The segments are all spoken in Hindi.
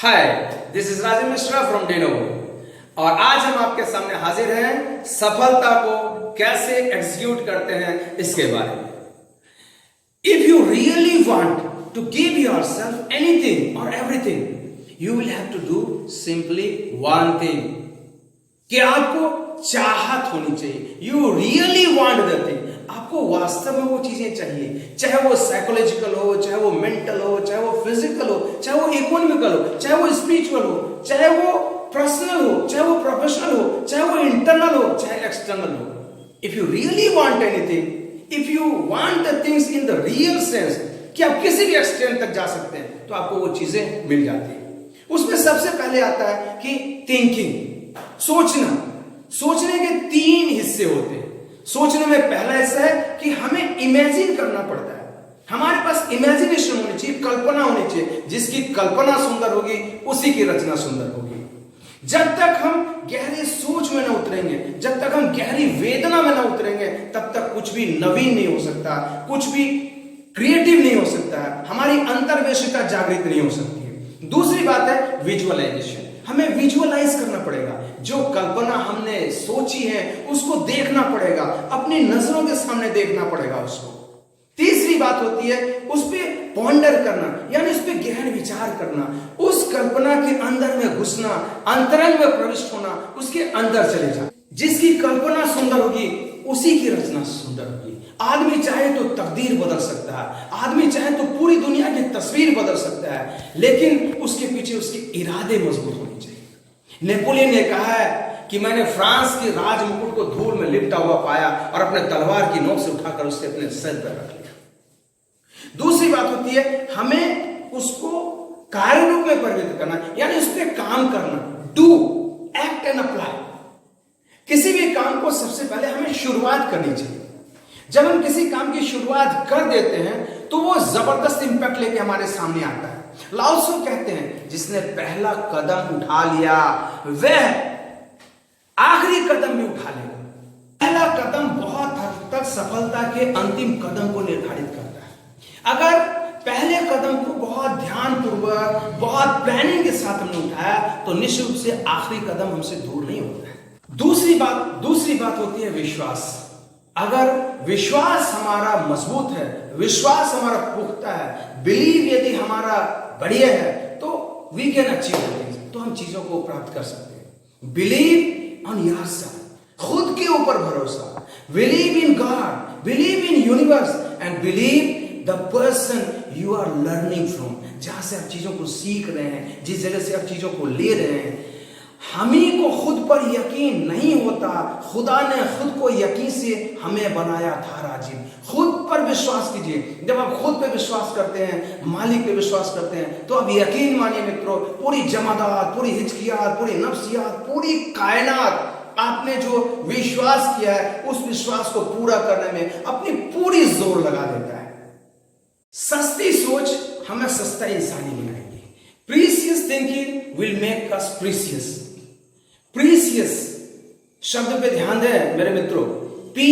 Hi, this is Rajendra Mishra from Denovo और आज हम आपके सामने हाजिर हैं सफलता को कैसे एग्जीक्यूट करते हैं इसके बारे में। If you really want to give yourself anything और everything you will have to do simply one thing, कि आपको चाहत होनी चाहिए। You really want the thing, आपको वास्तव में वो चीजें चाहिए, चाहे वो साइकोलॉजिकल हो, चाहे वो मेंटल हो, चाहे वो फिजिकल हो, चाहे वो इकोनॉमिकल हो, चाहे वो स्पिरिचुअल हो, चाहे वो पर्सनल हो, चाहे वो प्रोफेशनल हो, चाहे वो इंटरनल हो, चाहे एक्सटर्नल हो। If you really want anything, if you want the things in the real sense, कि आप किसी भी एक्सटेंट तक जा सकते हैं, तो आपको वो चीजें मिल जाती है। उसमें सबसे पहले आता है कि थिंकिंग, सोचना। सोचने के तीन हिस्से होते हैं। सोचने में पहला हिस्सा है कि हमें इमेजिन करना पड़ता है। हमारे पास इमेजिनेशन होनी चाहिए, कल्पना होनी चाहिए। जिसकी कल्पना सुंदर होगी उसी की रचना सुंदर होगी। जब तक हम गहरी सोच में न उतरेंगे, जब तक हम गहरी वेदना में न उतरेंगे, तब तक कुछ भी नवीन नहीं हो सकता, कुछ भी क्रिएटिव नहीं हो सकता है, हमारी अंतर्वेशिका जागृत नहीं हो सकती है। दूसरी बात है विजुअलाइजेशन। हमें विजुअलाइज करना पड़ेगा, जो कल्पना हमने सोची है उसको देखना पड़ेगा, अपनी नजरों के सामने देखना पड़ेगा उसको। तीसरी बात होती है उस पर पॉन्डर करना, यानी उस पर गहन विचार करना, उस कल्पना के अंदर में घुसना, अंतरंग में प्रविष्ट होना, उसके अंदर चले जाना। जिसकी कल्पना सुंदर होगी उसी की रचना सुंदर होगी। आदमी चाहे तो तकदीर बदल सकता है, आदमी चाहे तो पूरी दुनिया की तस्वीर बदल सकता है, लेकिन उसके पीछे उसके इरादे मजबूत होने चाहिए। नेपोलियन ने कहा है कि मैंने फ्रांस के राज मुकुट को धूल में लिपटा हुआ पाया और अपने तलवार की नोक से उठाकर उसे अपने सर पर रख लिया। दूसरी बात होती है हमें उसको कार्य रूप में परिवर्तित करना, यानी उस पर काम करना। Do, act and apply. किसी भी काम को सबसे पहले हमें शुरुआत करनी चाहिए। जब हम किसी काम की शुरुआत कर देते हैं तो वो जबरदस्त इंपैक्ट लेके हमारे सामने आता है। लाओ त्सु कहते हैं जिसने पहला कदम उठा लिया वह आखिरी कदम भी उठा लेगा। पहला कदम बहुत हद तक सफलता के अंतिम कदम को निर्धारित करता है। अगर पहले कदम को बहुत ध्यानपूर्वक, बहुत प्लानिंग के साथ हमने उठाया तो निश्चित रूप से आखिरी कदम हमसे दूर नहीं होता है। दूसरी बात होती है विश्वास। अगर विश्वास हमारा मजबूत है, विश्वास हमारा पुख्ता है, बिलीव यदि हमारा बढ़िया है, तो वी कैन अचीव थिंग्स, तो हम चीजों को प्राप्त कर सकते हैं। बिलीव ऑन योरसेल्फ, खुद के ऊपर भरोसा। Believe in God, believe in universe and believe the person you are learning from. जहां से आप चीजों को सीख रहे हैं, जिस जगह से आप चीजों को ले रहे हैं, हम ही को खुद पर यकीन नहीं होता, खुदा ने खुद को यकीन से हमें बनाया था राजीव। खुद पर विश्वास कीजिए। जब आप खुद पे विश्वास करते हैं, मालिक पे विश्वास करते हैं, तो अब यकीन मानिए मित्रों, पूरी जमादात, पूरी हिचकियात, पूरी नफ्सियात, पूरी कायनात आपने जो विश्वास किया है उस विश्वास को पूरा करने में अपनी पूरी जोर लगा देता है। सस्ती सोच हमें सस्ता इंसानी बनाएगी। Precious thinking will make us precious. Precious शब्द पे ध्यान दें मेरे मित्रों। P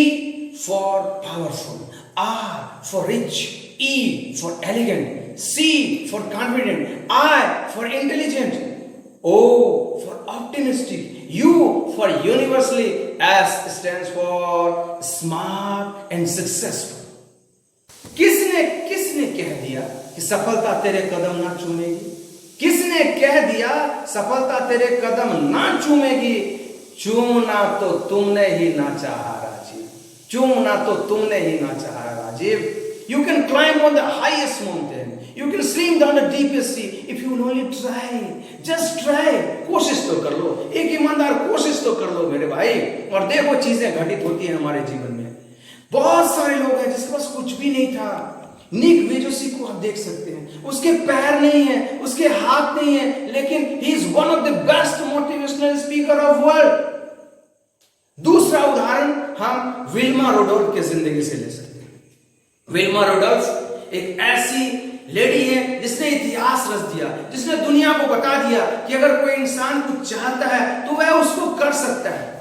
for powerful, R for rich, E for elegant, C for confident, I for intelligent, O for optimistic, U for universally, S stands for smart and successful. किसने कह दिया कि सफलता तेरे कदम ना चूमेगी? किसने कह दिया सफलता तेरे कदम ना चूमेगी? चूमना तो तुमने ही ना चाहा राजीव, चूमना तो तुमने ही ना चाहा Rajiv. You can climb on the highest mountain, you can swim down the deepest sea if you only try. Just try, कोशिश तो कर लो, एक ईमानदार कोशिश तो कर लो मेरे भाई, और देखो चीजें घटित होती हैं हमारे जीवन में। बहुत सारे लोग हैं जिसके पास कुछ भी नहीं था। निक वेजोसी को आप देख सकते हैं, उसके पैर नहीं है, उसके हाथ नहीं है, लेकिन he is one of the best motivational speaker of world. दूसरा उदाहरण हम विल्मा रोडोल्फ की जिंदगी से ले सकते हैं। विल्मा रोडोल्फ एक ऐसी लेडी है जिसने इतिहास रच दिया, जिसने दुनिया को बता दिया कि अगर कोई इंसान कुछ चाहता है तो वह उसको कर सकता है।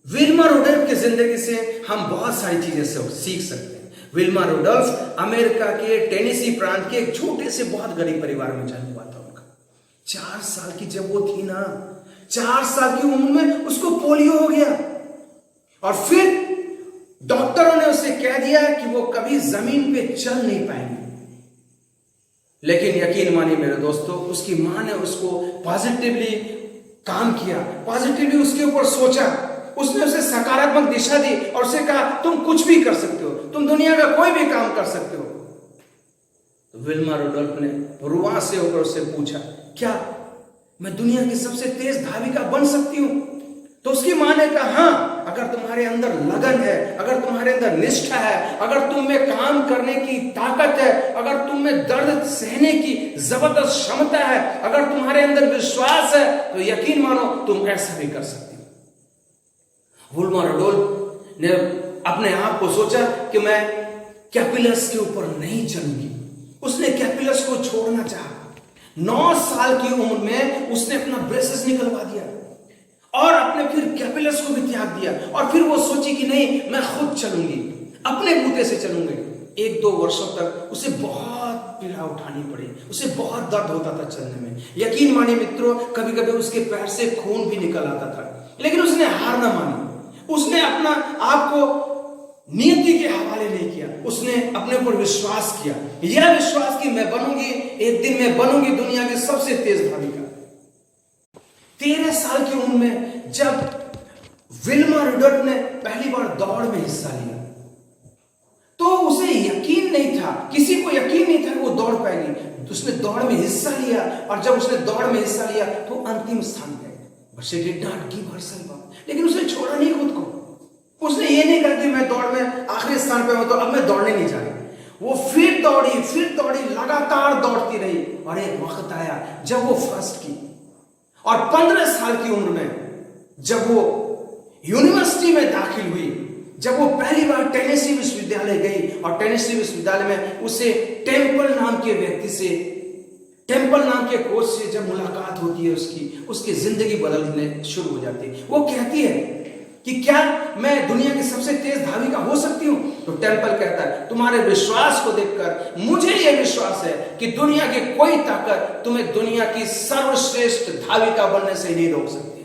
विल्मा रोडोल्फ की जिंदगी से हम बहुत सारी चीजें सीख सकते हैं। विल्मा रोडोल्फ अमेरिका के टेनेसी प्रांत के एक छोटे से बहुत गरीब परिवार में जन्म हुआ था उनका। 4 साल की जब वो थी ना, 4 साल की उम्र में उसको पोलियो हो गया और फिर डॉक्टरों ने उसे कह दिया कि वो कभी जमीन पे चल नहीं पाएंगे। लेकिन यकीन मानिए मेरे दोस्तों, उसकी मां ने उसको पॉजिटिवली काम किया, पॉजिटिवली उसके ऊपर सोचा, उसने उसे सकारात्मक दिशा दी और उसे कहा तुम कुछ भी कर सकते हो, तुम दुनिया का कोई भी काम कर सकते हो। तो विल्मा रुडोल्फ ने रुआ से होकर उससे पूछा, क्या मैं दुनिया की सबसे तेज धाविका बन सकती हूं? तो उसकी मां ने कहा, हाँ, अगर तुम्हारे अंदर लगन है, अगर तुम्हारे अंदर निष्ठा है, अगर तुम में काम करने की ताकत है, अगर तुम में दर्द सहने की जबरदस्त क्षमता है, अगर तुम्हारे अंदर विश्वास है, तो यकीन मानो तुम ऐसा भी कर सकती हो। विल्मा रुडोल्फ ने अपने आप को सोचा कि मैं कैपिलस के ऊपर नहीं चलूंगी। उसने कैपिलस को छोड़ना चाहा। 9 साल की उम्र में उसने अपना ब्रेसेस निकलवा दिया और अपने फिर कैपिलस को भी त्याग दिया और फिर वो सोची कि नहीं, मैं खुद चलूंगी, अपने बूते से चलूंगी। 1-2 वर्षों तक उसे बहुत पीड़ा उठानी पड़ी, उसे बहुत दर्द होता था चलने में। यकीन मानिए मित्रों, कभी कभी उसके पैर से खून भी निकल आता था, लेकिन उसने हार ना मानी। उसने अपना आप को नियति के हवाले नहीं किया, उसने अपने ऊपर विश्वास किया, यह विश्वास कि मैं बनूंगी, एक दिन मैं बनूंगी दुनिया की सबसे तेज धाविका। 13 साल की उम्र में जब विल्मा रुडोल्फ ने पहली बार दौड़ में हिस्सा लिया, तो उसे यकीन नहीं था, किसी को यकीन नहीं था कि वो दौड़ पाएगी। तो उसने दौड़ में हिस्सा लिया और जब उसने दौड़ में हिस्सा लिया तो अंतिम स्थान गए। But she did not give herself up. लेकिन उसने छोड़ा नहीं खुद को। उसने ये नहीं कहा कि मैं दौड़ में आखिरी स्थान पे हूं तो अब मैं दौड़ने नहीं जा रही। वो फिर दौड़ी, लगातार दौड़ती रही और एक वक्त आया जब वो फर्स्ट की। और 15 साल की उम्र में जब वो यूनिवर्सिटी में दाखिल हुई, जब वो पहली बार टेनेसी विश्वविद्यालय गई और टेनेसी विश्वविद्यालय में उसे टेम्पल नाम के व्यक्ति से, टेम्पल नाम के कोच से जब मुलाकात होती है उसकी जिंदगी बदलने शुरू हो जाती है। वो कहती है कि क्या मैं दुनिया की सबसे तेज धाविका हो सकती हूं? तो टेम्पल कहता है, तुम्हारे विश्वास को देखकर मुझे यह विश्वास है कि दुनिया की कोई ताकत तुम्हें दुनिया की सर्वश्रेष्ठ धाविका बनने से नहीं रोक सकती।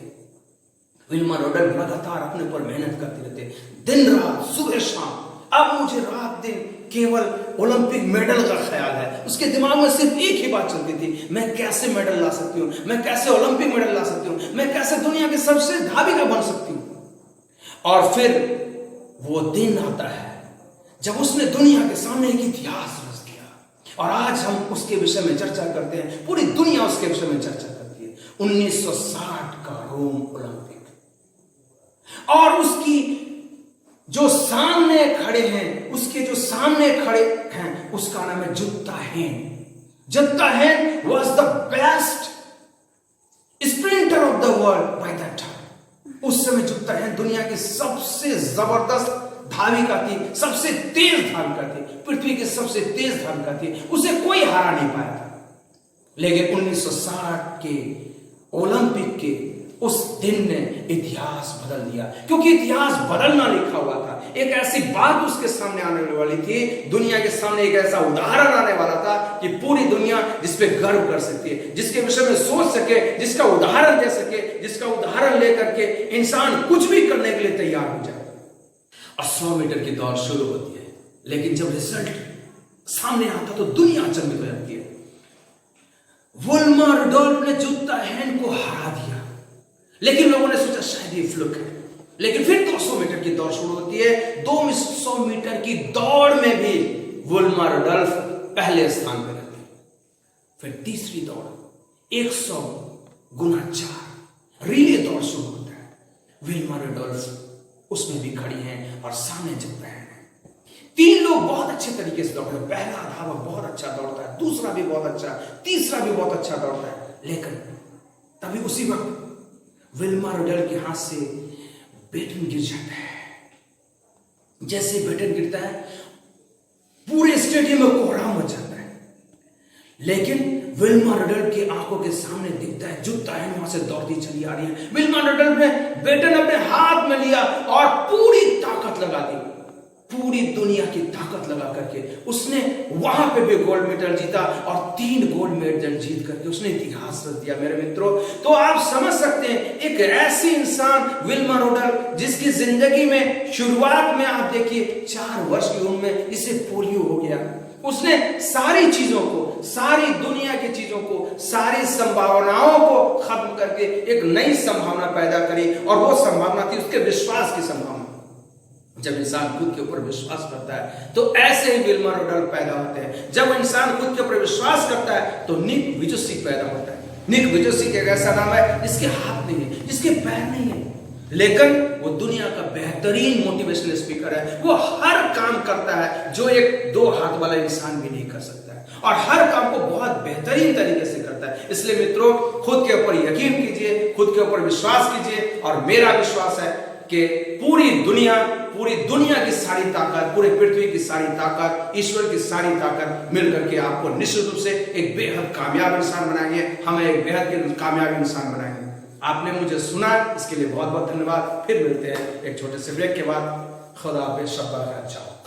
विल्मा रुडोल्फ लगातार अपने ऊपर मेहनत करते रहते, दिन रात, सुबह शाम। अब मुझे रात दिन केवल ओलंपिक मेडल का ख्याल है। उसके दिमाग में सिर्फ एक ही बात चलती थी, मैं कैसे मेडल ला सकती हूँ, मैं कैसे ओलंपिक मेडल ला सकती हूँ, मैं कैसे दुनिया की सबसे धाविका बन सकती हूँ। और फिर वो दिन आता है जब उसने दुनिया के सामने एक इतिहास रच दिया और आज हम उसके विषय में चर्चा करते हैं, पूरी दुनिया उसके विषय में चर्चा करती है। 1960 का रोम ओलंपिक, और उसकी जो सामने खड़े हैं, उसके जो सामने खड़े हैं उसका नाम है जुत्ता हेन। जुत्ता हेन was the best sprinter of the world by that time. उस समय जुत्ता हेन दुनिया की सबसे जबरदस्त धाविका थी, सबसे तेज धाविका थी, पृथ्वी की सबसे तेज धाविका थी। उसे कोई हरा नहीं पाया था। लेकिन 1960 के ओलंपिक के उस दिन ने इतिहास बदल दिया, क्योंकि इतिहास बदलना लिखा हुआ था। एक ऐसी बात उसके सामने आने वाली थी, दुनिया के सामने एक ऐसा उदाहरण आने वाला था कि पूरी दुनिया जिस पे गर्व कर सकती है, जिसके विषय में सोच सके, जिसका उदाहरण दे सके, जिसका उदाहरण लेकर के इंसान कुछ भी करने के लिए तैयार हो जाए। और 100 मीटर की दौड़ शुरू होती है, लेकिन जब रिजल्ट सामने आता तो दुनिया अचंभित हो जाती है। विल्मा रुडोल्फ ने जुत्ता हेन को हरा दिया, लेकिन लोगों ने सोचा शायद ये फ्लुक है। लेकिन फिर 200 मीटर की दौड़ शुरू होती है। 200 मीटर की दौड़ में भी विल्मा रुडोल्फ पहले स्थान पर रहती है। फिर तीसरी दौड़ 100 गुना 4 रिले दौड़ शुरू होता है। विल्मा रुडोल्फ उसमें भी खड़ी हैं और सामने जुत्ता हेन है। 3 लोग बहुत अच्छे तरीके से दौड़ते हैं। पहला धावक बहुत अच्छा दौड़ता है, दूसरा भी बहुत अच्छा, तीसरा भी बहुत अच्छा दौड़ता है। लेकिन तभी उसी वक्त विल्मा रुडोल्फ के हाथ से बैटन गिर जाता है। जैसे बैटन गिरता है पूरे स्टेडियम में कोहराम मच जाता है। लेकिन विल्मा रुडोल्फ की आंखों के सामने दिखता है जुत्ता हेन वहां से दौड़ती चली आ रही है। विल्मा रुडोल्फ ने बैटन अपने हाथ में लिया और पूरी ताकत लगा दी। पूरी दुनिया की ताकत लगा करके उसने वहां पे भी गोल्ड मेडल जीता और 3 गोल्ड मेडल जीत करके उसने इतिहास रच दिया मेरे मित्रों। तो आप समझ सकते हैं एक ऐसी इंसान विल्मा रोडल जिसकी जिंदगी में शुरुआत में आप देखिए 4 वर्ष की उम्र में इसे पोलियो हो गया। उसने सारी चीजों को, सारी दुनिया की चीजों को, सारी संभावनाओं को खत्म करके एक नई संभावना पैदा करी और वो संभावना थी उसके विश्वास की संभावना। जब इंसान खुद के ऊपर विश्वास करता है तो ऐसे ही विल्मा रोडल पैदा होते हैं। जब इंसान खुद के ऊपर विश्वास करता है तो निक विजुसिक पैदा होता है। निक विजुसिक एक ऐसा नाम है जिसके हाथ नहीं है, जिसके पैर नहीं है, लेकिन वो दुनिया का बेहतरीन मोटिवेशनल स्पीकर है। वो हर काम करता है जो एक 2 हाथ वाला इंसान भी नहीं कर सकता है और हर काम को बहुत बेहतरीन तरीके से करता है। इसलिए मित्रों खुद के ऊपर यकीन कीजिए, खुद के ऊपर विश्वास कीजिए और मेरा विश्वास है कि पूरी दुनिया की सारी ताकत, पूरे पृथ्वी की सारी ताकत, ईश्वर की सारी ताकत मिलकर के आपको निश्चित रूप से एक बेहद कामयाब इंसान बनाएंगे, हमें एक बेहद कामयाब इंसान बनाएंगे। आपने मुझे सुना, इसके लिए बहुत बहुत धन्यवाद। फिर मिलते हैं एक छोटे से ब्रेक के बाद। खुदा हाफिज़, शब्बा खैर, चाओ।